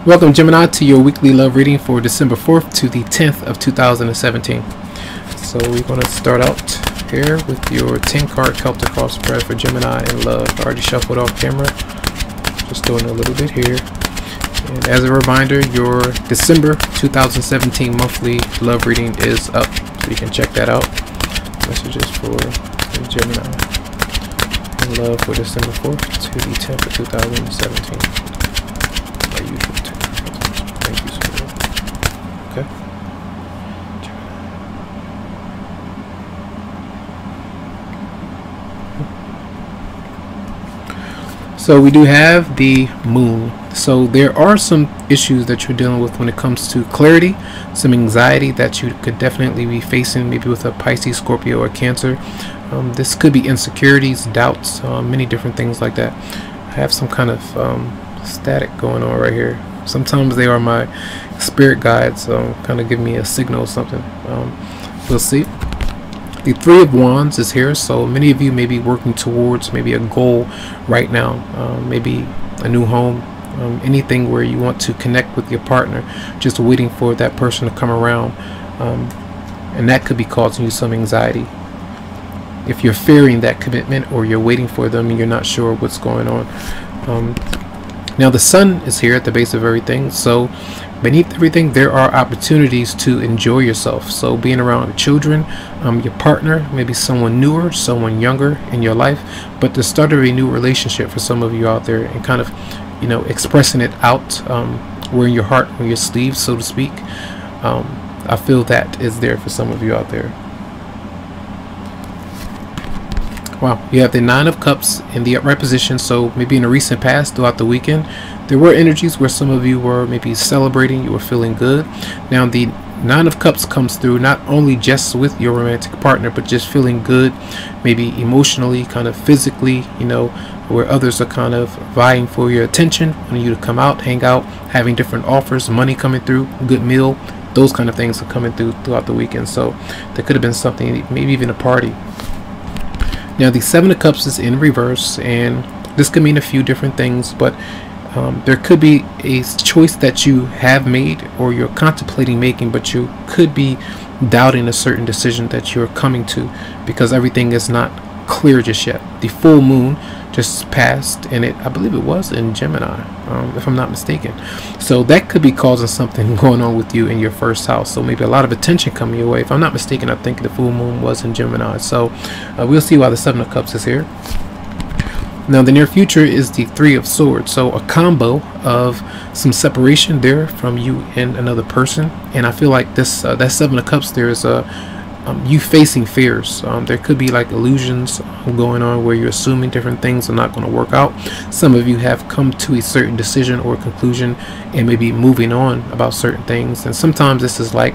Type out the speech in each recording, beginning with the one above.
Welcome, Gemini, to your weekly love reading for December 4th to the 10th of 2017. So we're going to start out here with your 10-card Celtic cross spread for Gemini in love. I already shuffled off camera. Just doing a little bit here. And as a reminder, your December 2017 monthly love reading is up, so you can check that out. Messages for Gemini in love for December 4th to the 10th of 2017. My usual 10. Thank you so much. Okay. So we do have the moon. So there are some issues that you're dealing with when it comes to clarity, some anxiety that you could definitely be facing, maybe with a Pisces, Scorpio, or Cancer. This could be insecurities, doubts, many different things like that. I have some kind of static going on right here. Sometimes they are my spirit guides, kind of give me a signal or something. We'll see. The Three of Wands is here, so many of you may be working towards maybe a goal right now, maybe a new home, anything where you want to connect with your partner, just waiting for that person to come around, and that could be causing you some anxiety. If you're fearing that commitment, or you're waiting for them and you're not sure what's going on. Now the sun is here at the base of everything, so beneath everything there are opportunities to enjoy yourself. So being around children, your partner, maybe someone newer, someone younger in your life, but the start of a new relationship for some of you out there, and kind of, you know, expressing it out, wearing your heart on your sleeve, so to speak. I feel that is there for some of you out there. Wow, you have the Nine of Cups in the upright position, so maybe in a recent past, throughout the weekend, there were energies where some of you were maybe celebrating, you were feeling good. Now the Nine of Cups comes through not only just with your romantic partner, but just feeling good, maybe emotionally, kind of physically, you know, where others are kind of vying for your attention, wanting you to come out, hang out, having different offers, money coming through, good meal, those kind of things are coming through throughout the weekend. So there could have been something, maybe even a party. Now the Seven of Cups is in reverse, and this could mean a few different things, but there could be a choice that you have made or you're contemplating making, but you could be doubting a certain decision that you're coming to because everything is not clear just yet. The full moon just passed, and I believe it was in Gemini, if I'm not mistaken. So that could be causing something going on with you in your first house. So maybe a lot of attention coming your way. If I'm not mistaken, I think the full moon was in Gemini. So we'll see why the Seven of Cups is here. Now the near future is the Three of Swords, so a combo of some separation there from you and another person. And I feel like this that Seven of Cups there is you facing fears. There could be like illusions going on where you're assuming different things are not going to work out. Some of you have come to a certain decision or conclusion and maybe moving on about certain things. And sometimes this is like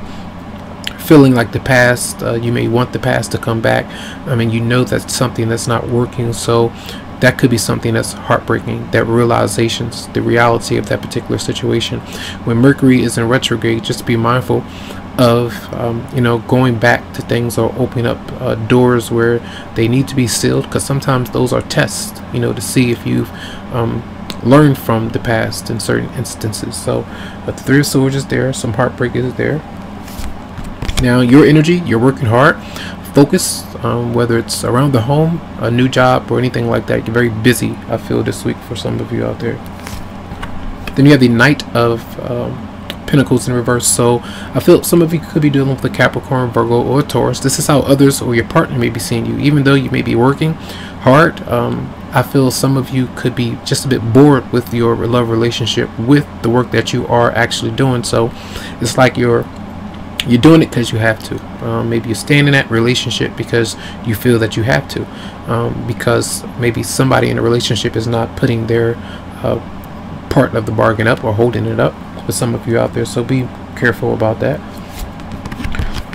feeling like the past, you may want the past to come back. I mean, you know that's something that's not working, so that could be something that's heartbreaking, that realizations, the reality of that particular situation. When Mercury is in retrograde, just be mindful of you know, going back to things or opening up doors where they need to be sealed, because sometimes those are tests, you know, to see if you've learned from the past in certain instances. So but the Three of Swords is there, some heartbreak is there. Now your energy, you're working hard, focus, whether it's around the home, a new job, or anything like that. You're very busy, I feel, this week for some of you out there. Then you have the Knight of Pentacles in reverse, so I feel some of you could be dealing with a Capricorn, Virgo, or a Taurus. This is how others or your partner may be seeing you. Even though you may be working hard, I feel some of you could be just a bit bored with your love relationship, with the work that you are actually doing. So it's like you're doing it because you have to. Maybe you're staying in that relationship because you feel that you have to, because maybe somebody in a relationship is not putting their part of the bargain up or holding it up for some of you out there. So be careful about that.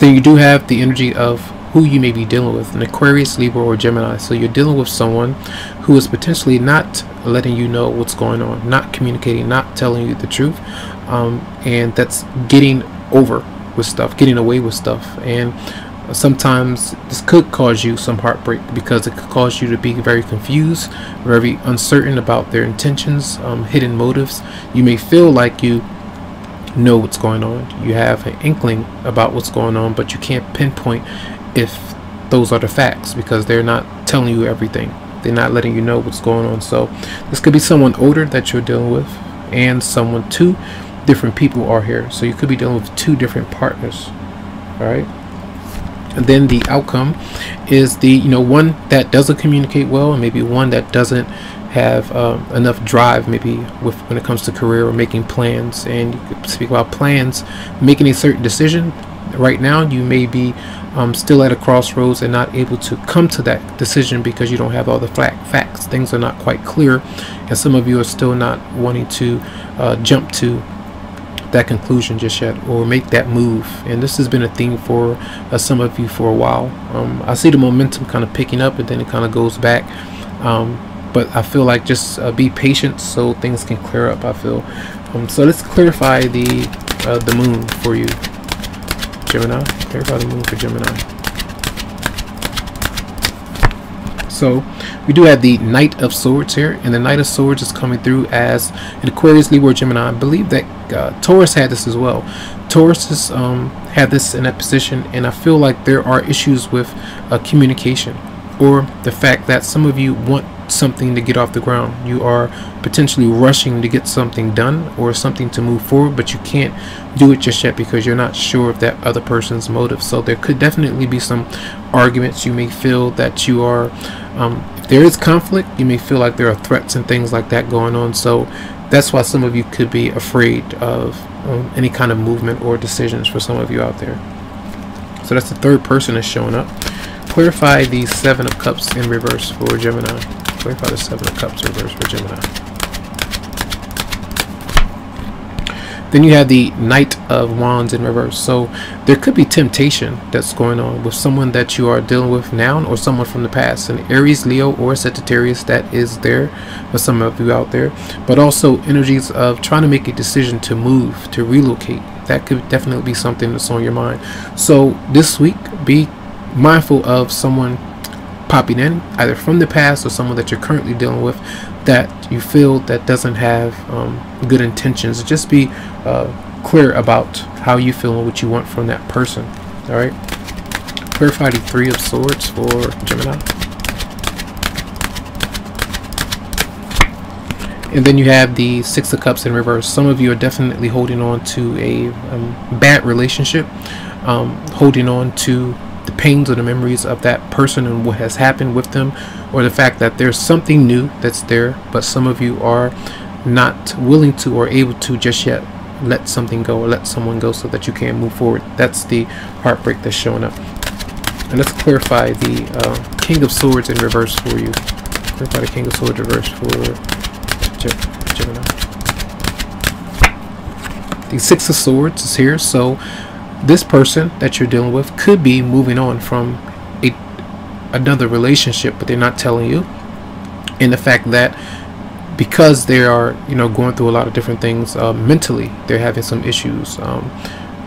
Then you do have the energy of who you may be dealing with, an Aquarius, Libra, or Gemini. So you're dealing with someone who is potentially not letting you know what's going on, not communicating, not telling you the truth, and that's getting over with stuff, getting away with stuff. And sometimes this could cause you some heartbreak, because it could cause you to be very confused, very uncertain about their intentions, hidden motives. You may feel like you know what's going on, you have an inkling about what's going on, but you can't pinpoint if those are the facts, because they're not telling you everything. They're not letting you know what's going on. So this could be someone older that you're dealing with, and someone, two different people are here. So you could be dealing with two different partners. All right. And then the outcome is the, one that doesn't communicate well, and maybe one that doesn't have enough drive, maybe when it comes to career or making plans. And you could speak about plans, making a certain decision. Right now you may be still at a crossroads and not able to come to that decision because you don't have all the facts. Things are not quite clear, and some of you are still not wanting to jump to that conclusion just yet, or make that move. And this has been a theme for some of you for a while. I see the momentum kind of picking up, and then it kind of goes back, but I feel like just be patient so things can clear up, I feel. So let's clarify the moon for you, Gemini. Clarify the moon for Gemini. So we do have the Knight of Swords here, and the Knight of Swords is coming through as an Aquarius, Libra, Gemini. I believe that Taurus had this as well. Taurus has had this in that position, and I feel like there are issues with communication, or the fact that some of you want something to get off the ground. You are potentially rushing to get something done or something to move forward, but you can't do it just yet because you're not sure of that other person's motive. So there could definitely be some arguments. You may feel that you are if there is conflict, you may feel like there are threats and things like that going on. So that's why some of you could be afraid of any kind of movement or decisions for some of you out there. So that's the third person that's showing up. Clarify the Seven of Cups in reverse for Gemini. Clarify the Seven of Cups reverse for Gemini. Then you have the Knight of Wands in reverse. So there could be temptation that's going on with someone that you are dealing with now, or someone from the past. An Aries, Leo, or Sagittarius that is there for some of you out there. But also energies of trying to make a decision to move, to relocate. That could definitely be something that's on your mind. So this week, be mindful of someone popping in, either from the past or someone that you're currently dealing with, that you feel that doesn't have good intentions. Just be clear about how you feel and what you want from that person. All right. Clarify the Three of Swords for Gemini. And then you have the Six of Cups in reverse. Some of you are definitely holding on to a bad relationship, holding on to the pains or the memories of that person and what has happened with them, or the fact that there's something new that's there, but some of you are not willing to or able to just yet let something go or let someone go so that you can move forward. That's the heartbreak that's showing up. And let's clarify the King of Swords in reverse for you. Clarify the King of Swords reverse for Gemini. The Six of Swords is here. So this person that you're dealing with could be moving on from another relationship, but they're not telling you. And the fact that because they are, going through a lot of different things mentally, they're having some issues.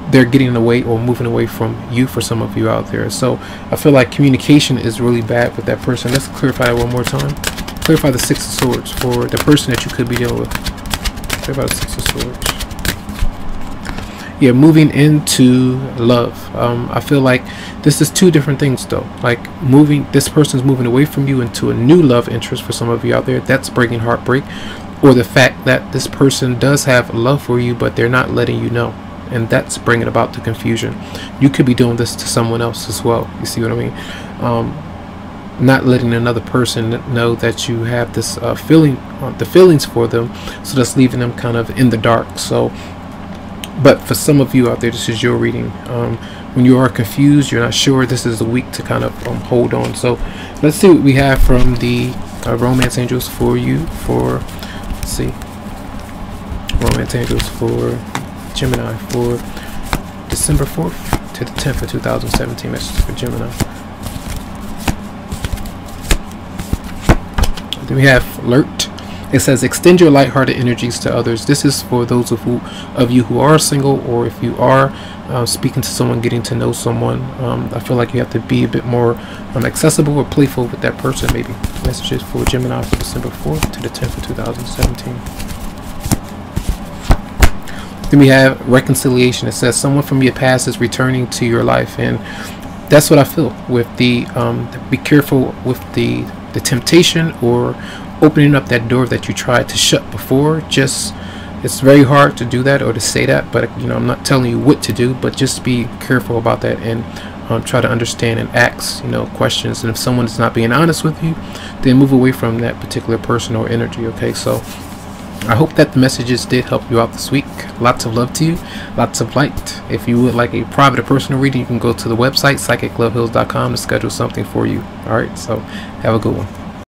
They're getting away or moving away from you for some of you out there. So I feel like communication is really bad with that person. Let's clarify it one more time. Clarify the Six of Swords for the person that you could be dealing with. Clarify the Six of Swords. Yeah, moving into love. I feel like this is two different things though. Like this person's moving away from you into a new love interest for some of you out there. That's bringing heartbreak. Or the fact that this person does have love for you, but they're not letting you know. And that's bringing about the confusion. You could be doing this to someone else as well. You see what I mean? Not letting another person know that you have this feeling, the feelings for them. So that's leaving them kind of in the dark. So but for some of you out there, this is your reading. When you are confused, you're not sure, this is the week to kind of hold on. So let's see what we have from the romance angels for you for, let's see, romance angels for Gemini for December 4th to the 10th of 2017. Messages for Gemini. Then we have Flirt. It says extend your lighthearted energies to others. This is for those of you who are single, or if you are speaking to someone, getting to know someone. I feel like you have to be a bit more accessible or playful with that person. Maybe messages for Gemini for December 4th to the 10th of 2017. Then we have reconciliation. It says someone from your past is returning to your life, and that's what I feel with the be careful with the temptation or opening up that door that you tried to shut before. Just, it's very hard to do that or to say that, but you know, I'm not telling you what to do, but just be careful about that and try to understand and ask, you know, questions. And if someone is not being honest with you, then move away from that particular person or energy. Okay, so I hope that the messages did help you out this week. Lots of love to you, lots of light. If you would like a private or personal reading, you can go to the website psychicloveheals.com to schedule something for you. All right, so have a good one.